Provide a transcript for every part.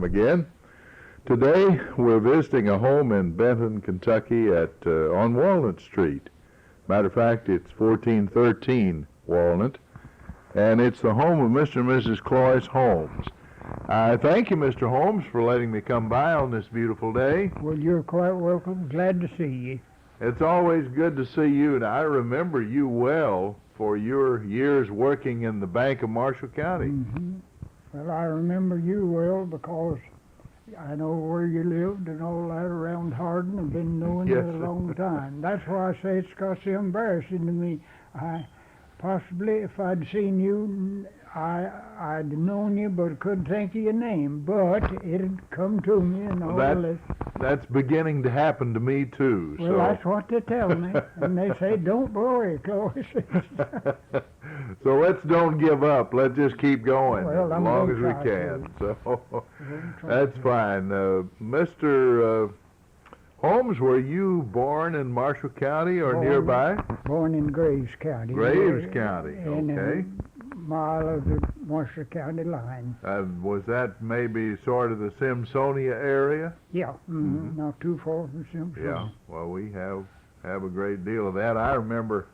Again. Today we're visiting a home in Benton, Kentucky on Walnut Street. Matter of fact, it's 1413 Walnut, and it's the home of Mr. and Mrs. Clois Holmes. Thank you, Mr. Holmes, for letting me come by on this beautiful day. Well, you're quite welcome. Glad to see you. It's always good to see you, and I remember you well for your years working in the Bank of Marshall County. Mm-hmm. Well, I remember you well because I know where you lived and all that around Hardin. I've been knowing you a long time. That's why I say it's got so embarrassing to me. Possibly if I'd seen you, I'd known you, but couldn't think of your name. But it'd come to me and all this. That's beginning to happen to me too. Well, that's what they tell me, and they say don't worry, Clois. So let's don't give up. Let's just keep going well, as long as we can. So that's fine. Mr. Holmes, were you born in Marshall County or nearby? Born in Graves County. Graves County, in okay. A mile of the Marshall County line. Was that maybe sort of the Simpsonia area? Yeah, not too far from Simpsonia. Yeah, well, we have a great deal of that. I remember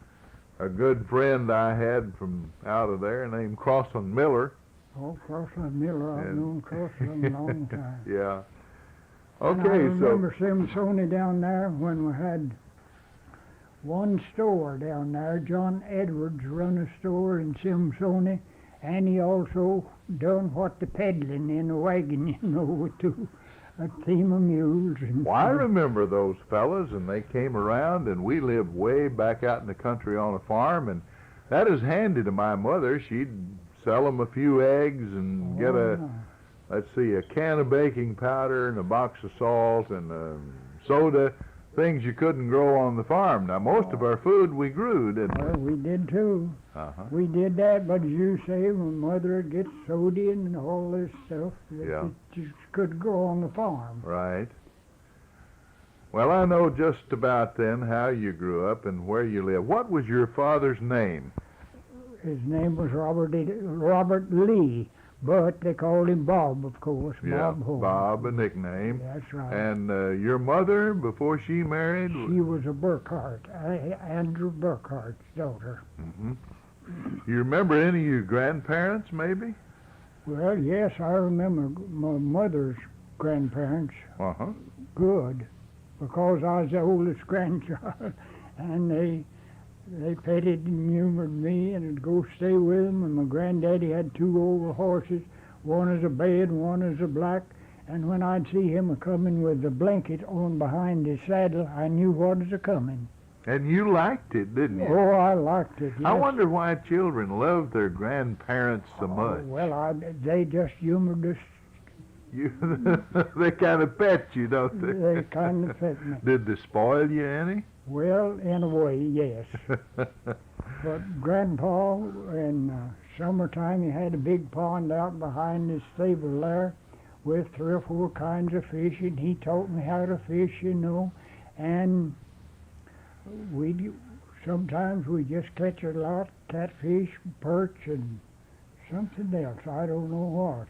a good friend I had from out of there named Crosland Miller. Oh, Crosland Miller, I've known Crosland a long time. Yeah. Okay, and I remember Simpsonia down there when we had one store down there. John Edwards run a store in Simpsonia, and he also done what the peddling in a wagon, with a team of mules. Well, I remember those fellas, and they came around, and we lived way back out in the country on a farm, and that is handy to my mother. She'd sell them a few eggs and get a can of baking powder and a box of salt and soda, things you couldn't grow on the farm. Now, most of our food we grew, didn't we? Well, we did too. We did that, but as you say, my mother would get soda and all this stuff that you just couldn't grow on the farm. Right. Well, I know just about then how you grew up and where you lived. What was your father's name? His name was Robert Lee. But they called him Bob, of course. Bob Holmes. Bob, a nickname. That's right. And your mother, before she married? She was a Burkhart, Andrew Burkhart's daughter. Mm-hmm. You remember any of your grandparents, maybe? Well, yes, I remember my mother's grandparents. Good, because I was the oldest grandchild, and they petted and humored me, and I'd go stay with them. And my granddaddy had two old horses. One is a bay and one is a black. And when I'd see him a-coming with the blanket on behind his saddle, I knew what was a-coming. And you liked it, didn't you? Oh, I liked it, yes. I wonder why children love their grandparents so much. Well, they just humored us. They kind of pet you, don't they? They kind of pet me. Did they spoil you any? Well, in a way, yes. But Grandpa, in summertime, he had a big pond out behind his stable there with 3 or 4 kinds of fish, and he taught me how to fish, and sometimes we just catch a lot, catfish, perch, and something else, I don't know what.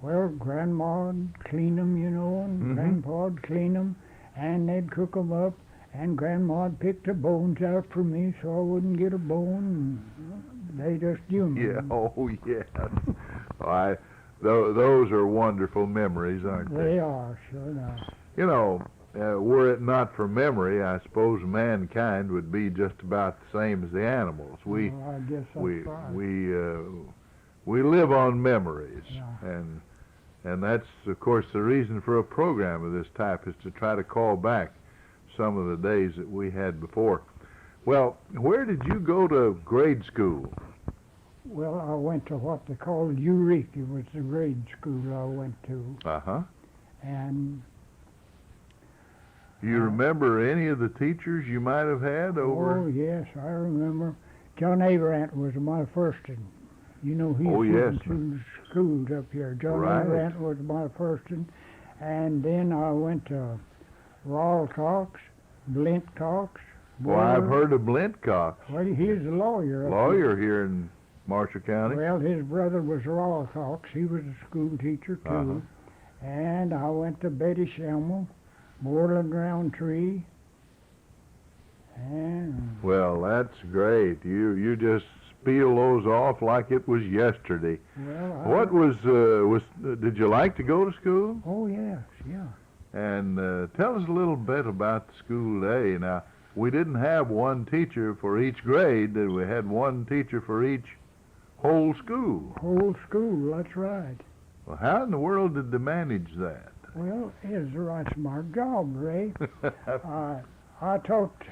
Well, Grandma'd clean them, and Grandpa'd clean them, and they'd cook them up. And Grandma'd pick the bones out for me so I wouldn't get a bone. And they just humored me. Oh, yes. Those are wonderful memories, aren't they? They are, sure enough. Were it not for memory, I suppose mankind would be just about the same as the animals. I guess that's right. We live on memories, yeah. and that's, of course, the reason for a program of this type is to try to call back some of the days that we had before. Well, where did you go to grade school? Well, I went to what they called Eureka, was the grade school I went to. And you remember any of the teachers you might have had over? Oh, yes, I remember. John Averant was my first one. He's from schools up here. John Averant was my first one. And then I went to Rawl Cox, Blint Cox. Well, I've heard of Blint Cox. Well, he's a lawyer. Lawyer here in Marshall County. Well, his brother was Rawl Cox. He was a school teacher, too. And I went to Betty Schimmel, Moreland Roundtree, and Well, that's great. You just spiel those off like it was yesterday. well, What did you like to go to school? Oh yes, yeah. And tell us a little bit about the school day. Now, we didn't have one teacher for each grade. We had one teacher for each whole school. Whole school, that's right. Well, how in the world did they manage that? Well, it's a right smart job, Ray. I taught,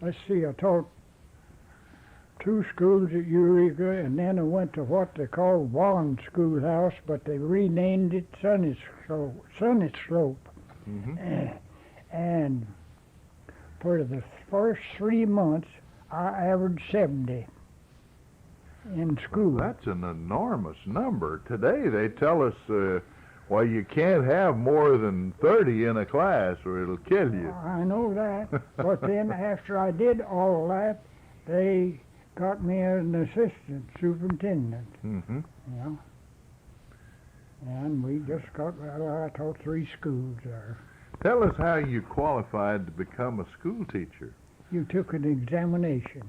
I taught two schools at Eureka, and then I went to what they call Warren Schoolhouse, but they renamed it Sunny Slope. Mm-hmm. And for the first 3 months, I averaged 70 in school. Well, that's an enormous number. Today they tell us, well, you can't have more than 30 in a class or it'll kill you. I know that, but then after I did all that, they got me an assistant superintendent, Mm-hmm. you know. And we just got, well, I taught 3 schools there. Tell us how you qualified to become a school teacher. You took an examination.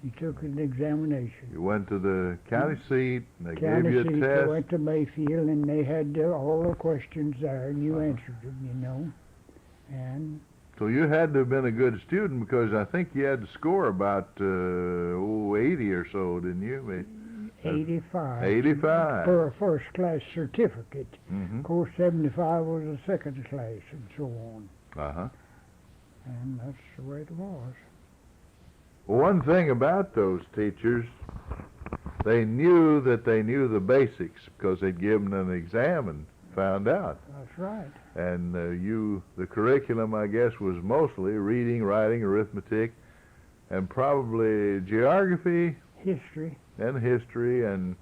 You went to the county seat, and they County gave you a seat, test. I went to Mayfield, and they had all the questions there, and you answered them, you know. And So you had to have been a good student because I think you had to score about 80 or so, didn't you? 85. 85. For a first class certificate. Mm-hmm. Of course, 75 was a second class, and so on. Uh-huh. And that's the way it was. Well, one thing about those teachers, they knew that they knew the basics because they'd given an exam and found out. That's right. And the curriculum, I guess, was mostly reading, writing, arithmetic, and probably geography History. and history and,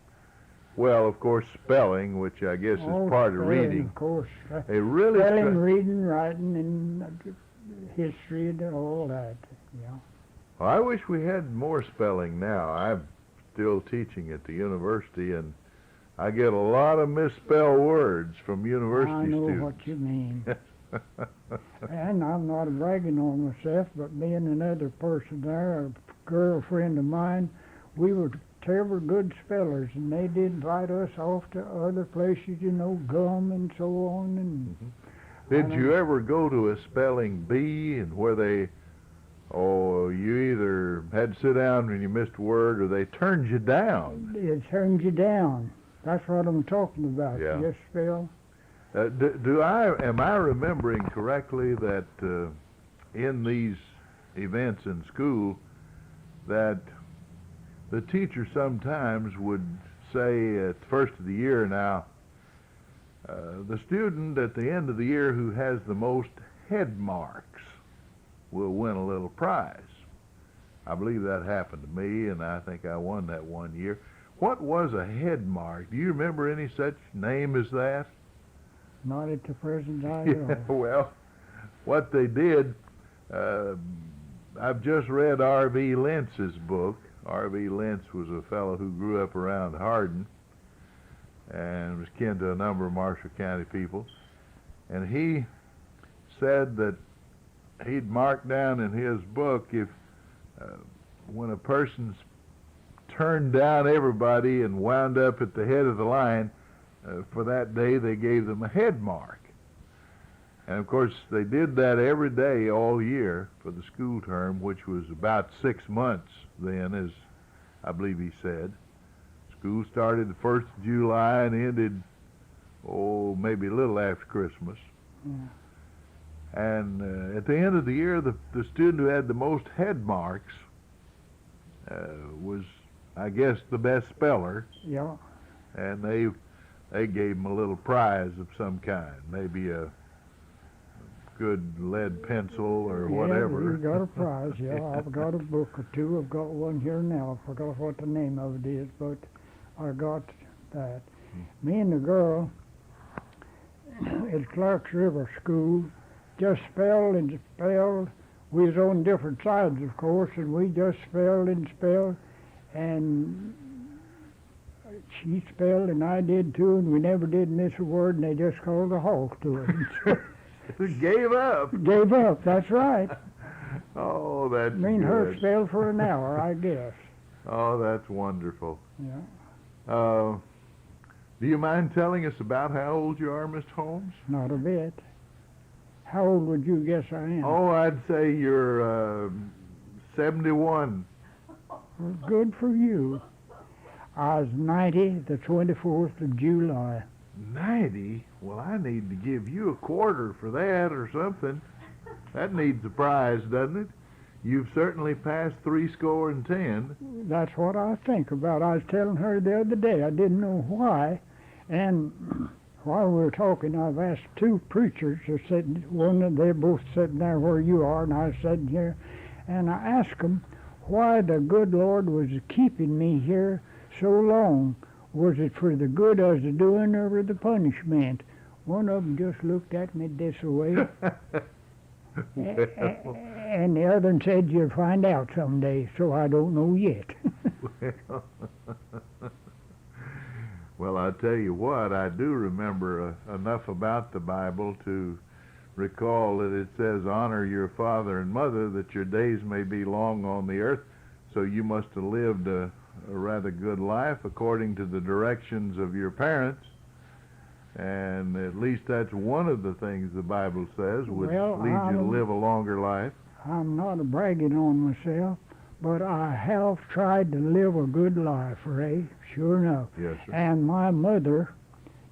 well, of course, spelling, which I guess is part of Spelling, reading. Of course. They really Spelling, reading, writing, and history, and all that. Yeah. Well, I wish we had more spelling now. I'm still teaching at the university, and I get a lot of misspelled words from university I know students. what you mean. And I'm not bragging on myself, but me and another person there, a girlfriend of mine, we were terrible good spellers, and they did invite us off to other places, you know, gum and so on. And Did you ever go to a spelling bee and where they, you either had to sit down when you missed a word or they turned you down? it turned you down. That's what I'm talking about. Yeah. Yes, Phil? Am I remembering correctly that in these events in school that the teacher sometimes would say at the first of the year now, the student at the end of the year who has the most head marks will win a little prize. I believe that happened to me, and I think I won that one year. What was a head mark? Do you remember any such name as that? Not at the present time. Yeah, well, what they did, I've just read R.V. Lentz's book. R.V. Lentz was a fellow who grew up around Hardin and was kin to a number of Marshall County people. And he said that he'd marked down in his book if when a person's turned down everybody and wound up at the head of the line, for that day they gave them a head mark. And of course they did that every day all year for the school term, which was about 6 months then, as I believe he said. School started the 1st of July and ended, maybe a little after Christmas. Yeah. And at the end of the year, the student who had the most head marks was, I guess, the best speller. Yeah. And they gave him a little prize of some kind, maybe a good lead pencil or whatever. Yeah, you got a prize. Yeah, I've got a book or two. I've got one here now. I forgot what the name of it is, but I got that. Me and the girl at Clark's River School just spelled and spelled. We was on different sides, of course, and we just spelled and spelled. And she spelled and I did too, and we never did miss a word, and they just called a halt to it. Gave up. Gave up, that's right. Oh, that's I mean, good. her spelled for an hour, I guess. Oh, that's wonderful. Yeah, Do you mind telling us about how old you are, Mr. Holmes? not a bit. How old would you guess I am? Oh, I'd say you're 71. Well, good for you. I was 90 the 24th of July. 90? Well, I need to give you a quarter for that or something. That needs a prize, doesn't it? You've certainly passed 70. That's what I think about. I was telling her the other day, I didn't know why, and while we were talking, I've asked two preachers, they're both sitting there where you are, and I was sitting here, and I asked them why the good Lord was keeping me here so long. Was it for the good I was doing or for the punishment? One of them just looked at me this way, and the other one said, "You'll find out someday," so I don't know yet. Well, I tell you what, I do remember enough about the Bible to recall that it says, "Honor your father and mother, that your days may be long on the earth." So you must have lived a rather good life according to the directions of your parents. And at least that's one of the things the Bible says would lead you to live a longer life. I'm not bragging on myself, but I have tried to live a good life, Ray, sure enough. Yes, sir. And my mother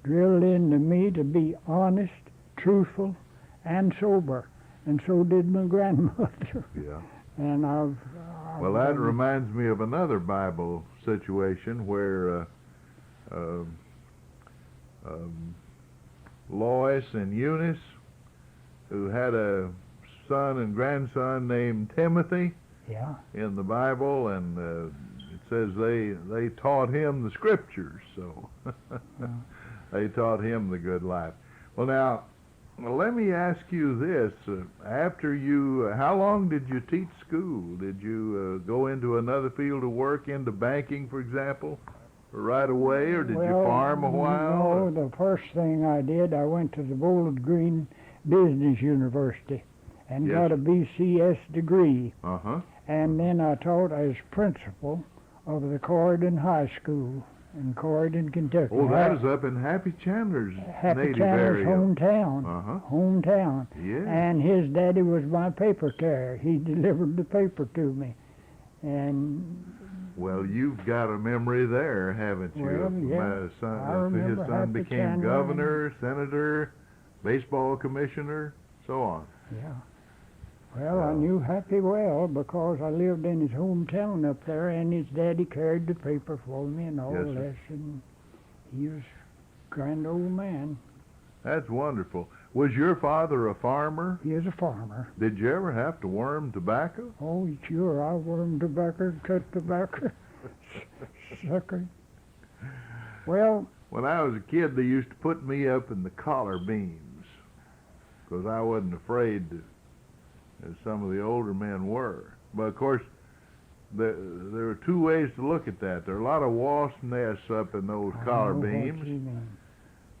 drilled into me to be honest, truthful, and sober. And so did my grandmother. Yeah. And Well, that reminds me of another Bible situation where Lois and Eunice, who had a son and grandson named Timothy in the Bible, and it says they taught him the scriptures, so they taught him the good life. Well, now, let me ask you this. How long did you teach school? Did you go into another field of work, into banking, for example, right away, or did you farm a while? No, the first thing I did, I went to the Bowling Green Business University and got a BCS degree. Uh-huh. And then I taught as principal of the Corydon High School in Corydon, Kentucky. Oh, that is up in Happy Chandler's native area. Hometown. Uh-huh. Hometown. Yeah. And his daddy was my paper carrier. He delivered the paper to me. And well, you've got a memory there, haven't you? Well, yeah. His son Happy became Chandler governor, senator, baseball commissioner, so on. yeah. Well, I knew Happy well because I lived in his hometown up there, and his daddy carried the paper for me and all Yes, sir. this, and he was a grand old man. That's wonderful. Was your father a farmer? He is a farmer. Did you ever have to worm tobacco? Oh, sure, I wormed tobacco, cut tobacco, sucker. Well, When I was a kid, they used to put me up in the collar beams because I wasn't afraid to, as some of the older men were. But of course, there are two ways to look at that. There are a lot of wasp nests up in those collar I know what beams, you mean.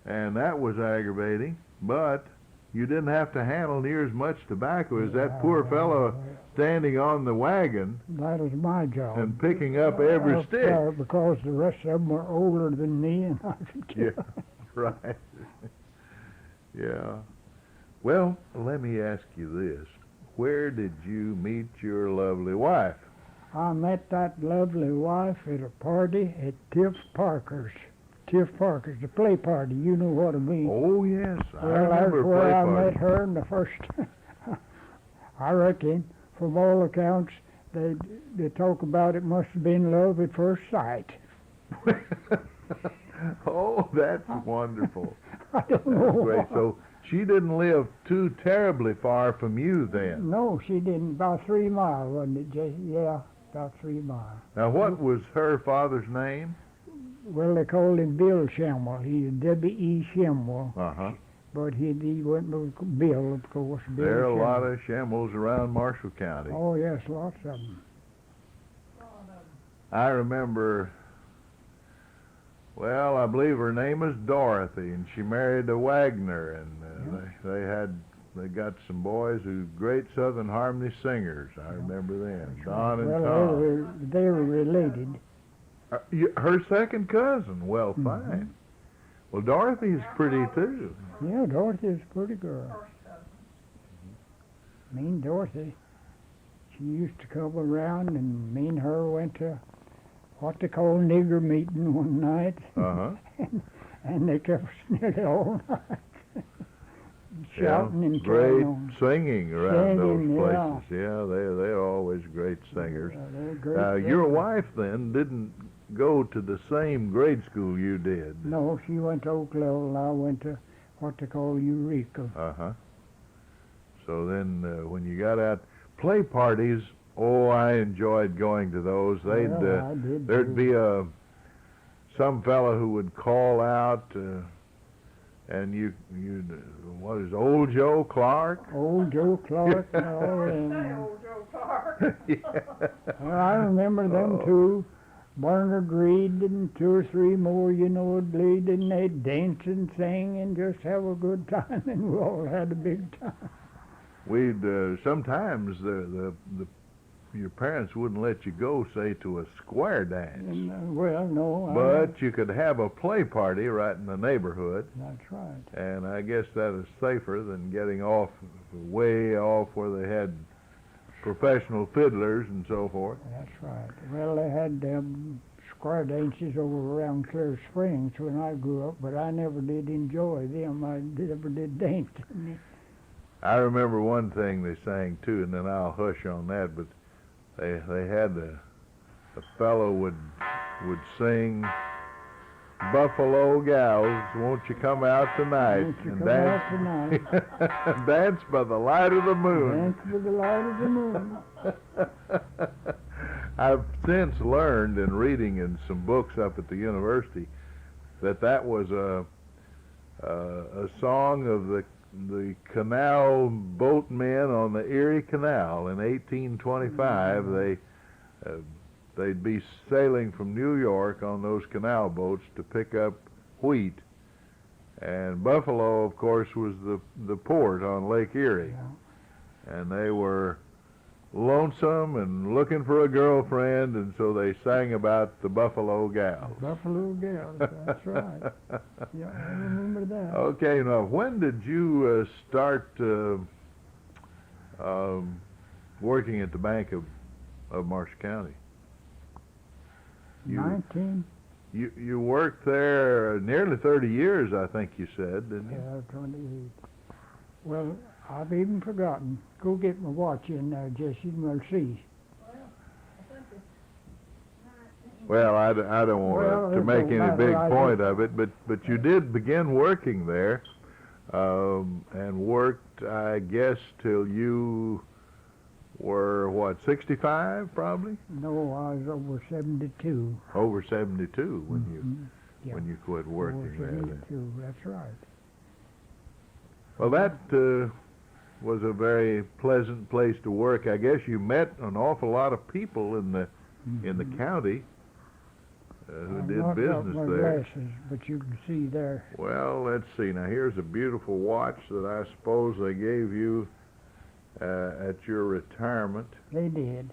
and that was aggravating. But you didn't have to handle near as much tobacco as that poor fellow standing on the wagon That was my job. and picking up every Up stick. there, because the rest of them were older than me, and I could kill Yeah, right. Yeah. Well, let me ask you this. Where did you meet your lovely wife? I met that lovely wife at a party at Tiff Parker's. Tiff Parker's, the play party. You know what I mean. Oh, yes. I Well, that's remember where play I party. met her in the first. I reckon, from all accounts, they talk about it must have been love at first sight. Oh, that's wonderful. I don't know. That's great. why. So she didn't live too terribly far from you then. No, she didn't. About 3 miles, wasn't it, Jay? Yeah, about 3 miles. Now, what was her father's name? Well, they called him Bill Shamwell. He's W.E. Shamwell, Uh-huh. but he went with Bill, of course. Bill There are a lot Shamwell. of Shamwells around Marshall County. Oh, yes, lots of 'em. 'em. I remember, Well, I believe her name is Dorothy, and she married a Wagner, and they got some boys who great Southern Harmony singers. I remember them, Don and well, Tom. they were related. Her second cousin. Well, fine. Well, Dorothy's pretty too. Yeah, Dorothy's a pretty girl. Me and Dorothy, she used to come around, and me and her went to what they call nigger meeting one night. And they kept us nearly all night. Shouting and great carrying on. singing around Singing, those places. Yeah, they're always great singers. They're great Now, singers. your wife then didn't go to the same grade school you did. No, she went to Oak Level, and I went to what they call Eureka. So then, when you got out, play parties. Oh, I enjoyed going to those. I did There'd too. be some fella who would call out, and you what is Old Joe Clark? Old Joe Clark and all them. Old Joe Clark. Well, I remember them too. Barnard Reed and two or three more, would lead, and they'd dance and sing and just have a good time, and we all had a big time. We'd sometimes your parents wouldn't let you go, say, to a square dance, And, well, no. but you could have a play party right in the neighborhood, That's right. and I guess that is safer than getting off way off where they had professional fiddlers and so forth. That's right. Well, they had square dances over around Clear Springs when I grew up, but I never did enjoy them. I never did dance. I remember one thing they sang too, and then I'll hush on that. But they had a fellow would sing, "Buffalo gals, won't you come out tonight Won't you and come dance, out tonight? dance by the light of the moon." Dance with the light of the moon. I've since learned in reading in some books up at the university that was a song of the canal boatmen on the Erie Canal in 1825. They'd be sailing from New York on those canal boats to pick up wheat, and Buffalo, of course, was the port on Lake Erie, and they were lonesome and looking for a girlfriend, and so they sang about the Buffalo gals. Buffalo gals, that's right. Yeah, I remember that. Okay, now when did you start working at the Bank of Marshall County? 19? You worked there nearly 30 years, I think you said, didn't you? Yeah, 28. Well, I've even forgotten. Go get my watch in there, Jesse, and we'll see. Well, I don't want to it make don't any matter. big I point just- of it, but you did begin working there, and worked, I guess, till you were, what, 65 probably? No, I was over 72. Over 72 when Yeah. when you quit working Over there. then. 72, that's right. Well, that was a very pleasant place to work. I guess you met an awful lot of people in the county who I've did not got business my there. glasses, but you can see there. Well, let's see. Now, here's a beautiful watch that I suppose they gave you at your retirement. They did.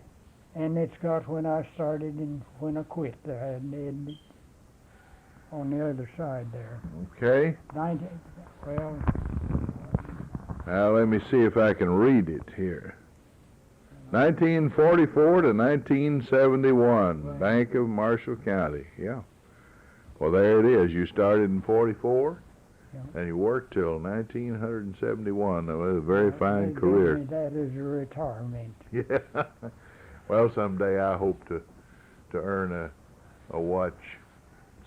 And it's got when I started and when I quit there. And it, on the other side there. Okay. 19, well, Now, let me see if I can read it here. 1944 to 1971, Right. Bank of Marshall County. Yeah. Well, there it is. You started in 44, Yeah. and you worked till 1971. That was a very they fine gave career. me that as a retirement. Yeah. Well, someday I hope to earn a watch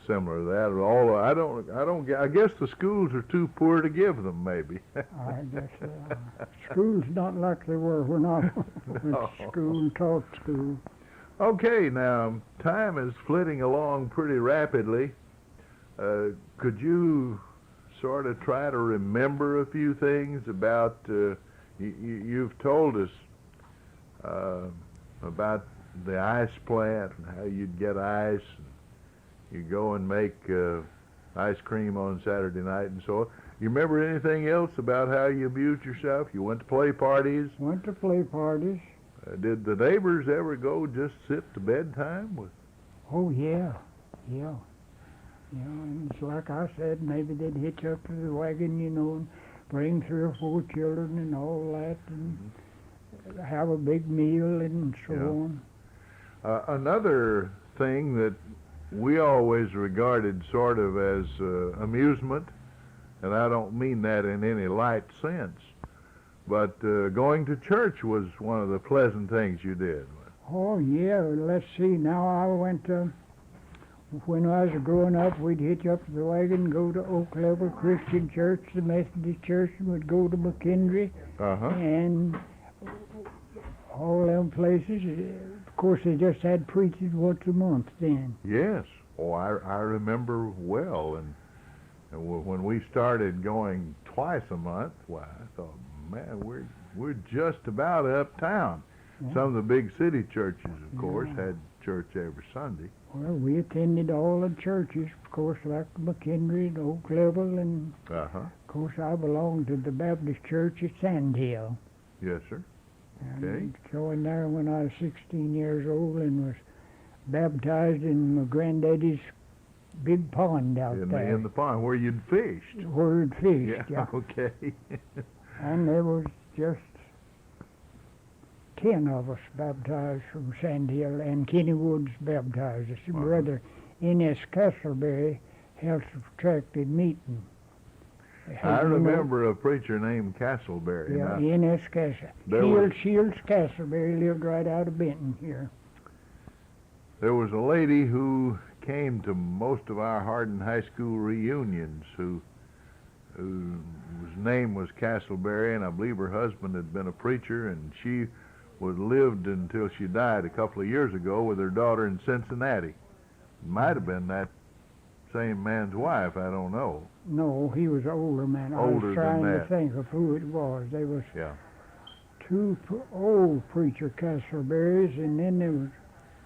similar to that. Although I guess the schools are too poor to give them. Maybe. I guess they are. School's not like they were when I went No. to school and taught school. Okay, now time is flitting along pretty rapidly. Could you sort of try to remember a few things about? You've told us about the ice plant and how you'd get ice. You go and make ice cream on Saturday night and so on. You remember anything else about how you amused yourself? You went to play parties. Went to play parties. Did the neighbors ever go just sit to bedtime with? Oh, yeah. Yeah. Yeah, and it's like I said, maybe they'd hitch up to the wagon, you know, and bring 3 or 4 children and all that, and have a big meal and so on. Another thing that we always regarded sort of as amusement, and I don't mean that in any light sense, but going to church was one of the pleasant things you did. Oh, yeah, let's see, now I went to, when I was growing up, we'd hitch up to the wagon, go to Oak Level Christian Church, the Methodist Church, and we'd go to McKendree, and all them places. Of course, they just had preaching once a month then. Yes. Oh, I remember well, and when we started going twice a month, why, I thought, man, we're just about uptown. Yeah. Some of the big city churches, of course, had church every Sunday. Well, we attended all the churches, of course, like McKendree and Oak Level, and of course I belonged to the Baptist Church at Sand Hill. Yes, sir. And joined there when I was 16 years old and was baptized in my granddaddy's big pond out there. In the pond where you'd fished. Where we'd fished, Yeah, okay. And there was just 10 of us baptized from Sand Hill, and Kenny Woods baptized us. Brother N.S. Castleberry held a protracted meeting. I remember a preacher named Castleberry. Yeah, N.S. Castleberry. Shields Castleberry lived right out of Benton here. There was a lady who came to most of our Hardin High School reunions whose name was Castleberry, and I believe her husband had been a preacher, and she lived until she died a couple of years ago with her daughter in Cincinnati. It might have been that same man's wife, I don't know. No, he was an older man. I was trying to think of who it was. There was 2 old preacher Castleberries, and then there was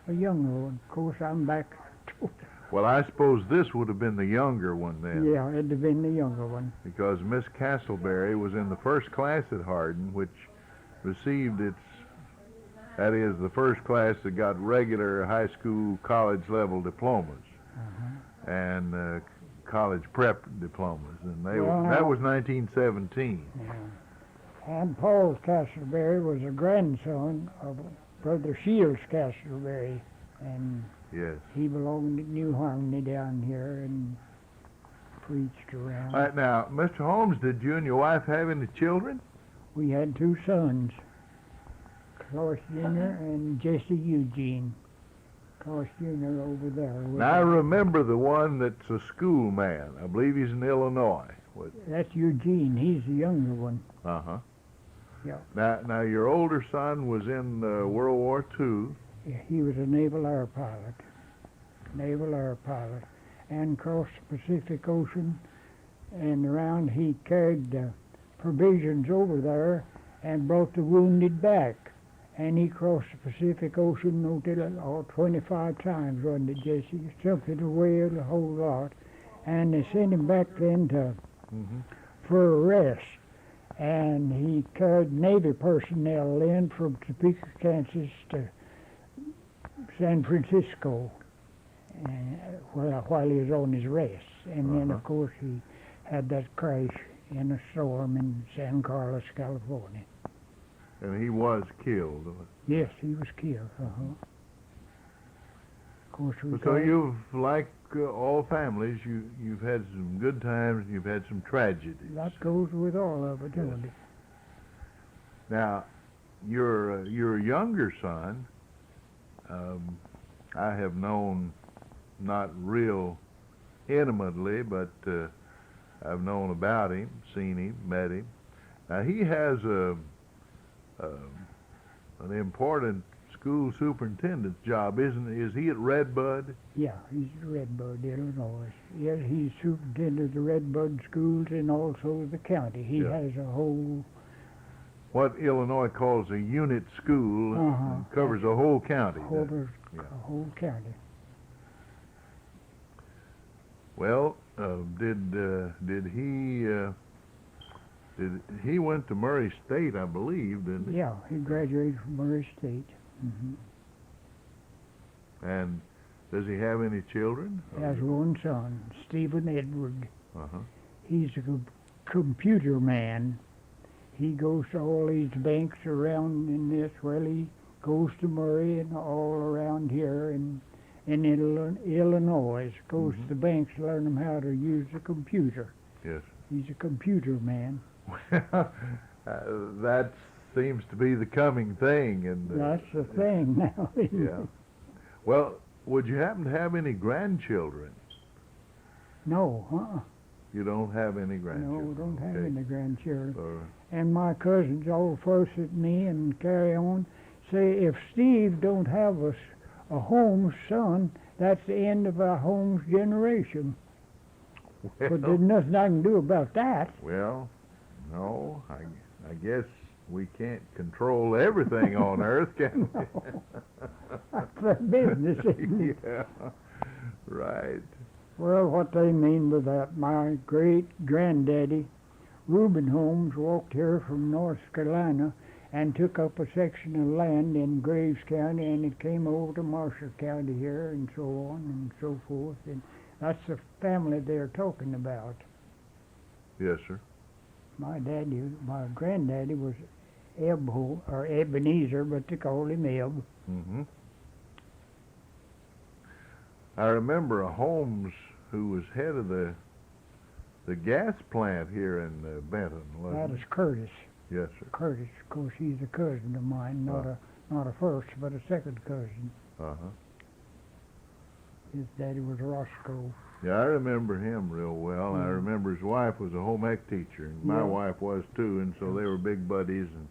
a younger one. Of course, I'm back to... Well, I suppose this would have been the younger one then. Yeah, it'd have been the younger one. Because Miss Castleberry was in the first class at Hardin, which received that is, the first class that got regular high school, college level diplomas. And college prep diplomas, and that was 1917. Yeah. And Paul Castleberry was a grandson of Brother Shields Castleberry, and he belonged to New Harmony down here and preached around. All right, now, Mr. Holmes, did you and your wife have any children? We had 2 sons, Clois Jr. and Jesse Eugene. Clois Jr. over there. Now, I remember the one that's a schoolman. I believe he's in Illinois. That's Eugene. He's the younger one. Yeah. Now, your older son was in World War II. Yeah, he was a naval air pilot. And crossed the Pacific Ocean and around. He carried provisions over there and brought the wounded back. And he crossed the Pacific Ocean 25 times, wasn't it, Jesse? Something away a whole lot. And they sent him back then for a rest. And he carried Navy personnel in from Topeka, Kansas to San Francisco while he was on his rest. And then, of course, he had that crash in a storm in San Carlos, California. And he was killed. Yes, he was killed. Of course, so you've, like all families, you've had some good times and you've had some tragedies. That goes with all of it, doesn't it? Now, your younger son, I have known not real intimately, but I've known about him, seen him, met him. Now, he has an important school superintendent's job, is he at Redbud? Yeah, he's at Redbud, Illinois. Yeah, he's superintendent of the Redbud schools and also the county. He has a whole... What Illinois calls a unit school, covers a whole county. Covers a whole county. Well, did he went to Murray State, I believe, didn't he? Yeah, he graduated from Murray State. And does he have any children? He has one son, Stephen Edward. Uh-huh. He's a computer man. He goes to all these banks around in this. Well, he goes to Murray and all around here in Illinois. Goes to the banks to learn them how to use the computer. Yes. He's a computer man. That seems to be the coming thing, and That's the thing now. yeah. Well, would you happen to have any grandchildren? No, You don't have any no, grandchildren. don't have okay. any grandchildren. So, And my cousins all fuss at me and carry on. Say, if Steve don't have a Holmes son, that's the end of our Holmes generation. But there's nothing I can do about that. well, no, I guess we can't control everything on Earth, can we? That's their business, isn't it? Yeah, right. Well, what they mean by that, my great-granddaddy, Reuben Holmes, walked here from North Carolina and took up a section of land in Graves County, and it came over to Marshall County here, and so on and so forth. And that's the family they're talking about. Yes, sir. My granddaddy was or Ebenezer, but they called him Eb. Mm-hmm. I remember a Holmes who was head of the gas plant here in Benton, wasn't That it? is Curtis. Yes, sir. Curtis, of course, he's a cousin of mine, not a first, but a second cousin. Uh-huh. His daddy was Roscoe. Yeah, I remember him real well. I Mm. remember his wife was a home ec teacher, and my Yeah. wife was too, and so they were big buddies and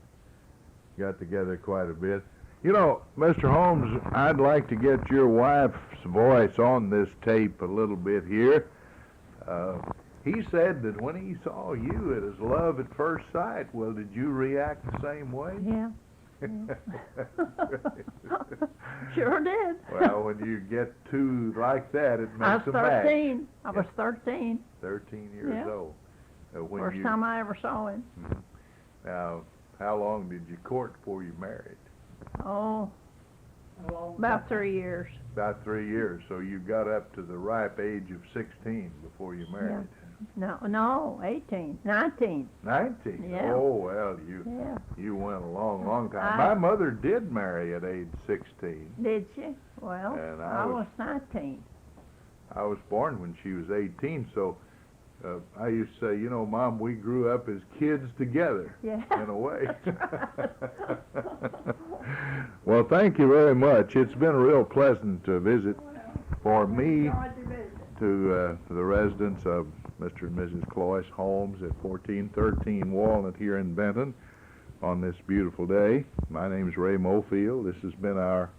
got together quite a bit. You know, Mr. Holmes, I'd like to get your wife's voice on this tape a little bit here. He said that when he saw you, it was love at first sight. Well, did you react the same way? Yeah. Sure did. Well, when you get two like that, it I makes was a match. 13. I was 13. 13 years Yeah. old. When First you, time I ever saw him. Now, how long did you court before you married? Oh, about 3 years. About 3 years. So you got up to the ripe age of 16 before you married. No, 18, 19. 19? Yeah. Oh, well, Yeah. you went a long, long time. I- My mother did marry at age 16. Did she? Well, And I was 19. I was born when she was 18, so I used to say, you know, Mom, we grew up as kids together, Yeah. in a way. That's right. Well, thank you very much. It's been a real pleasant visit for me Enjoyed the visit. to the residents of Mr. and Mrs. Clois Holmes at 1413 Walnut here in Benton on this beautiful day. My name is Ray Mofield. This has been our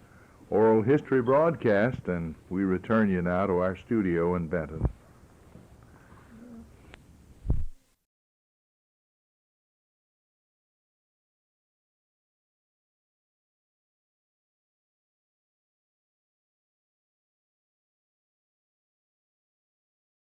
oral history broadcast, and we return you now to our studio in Benton.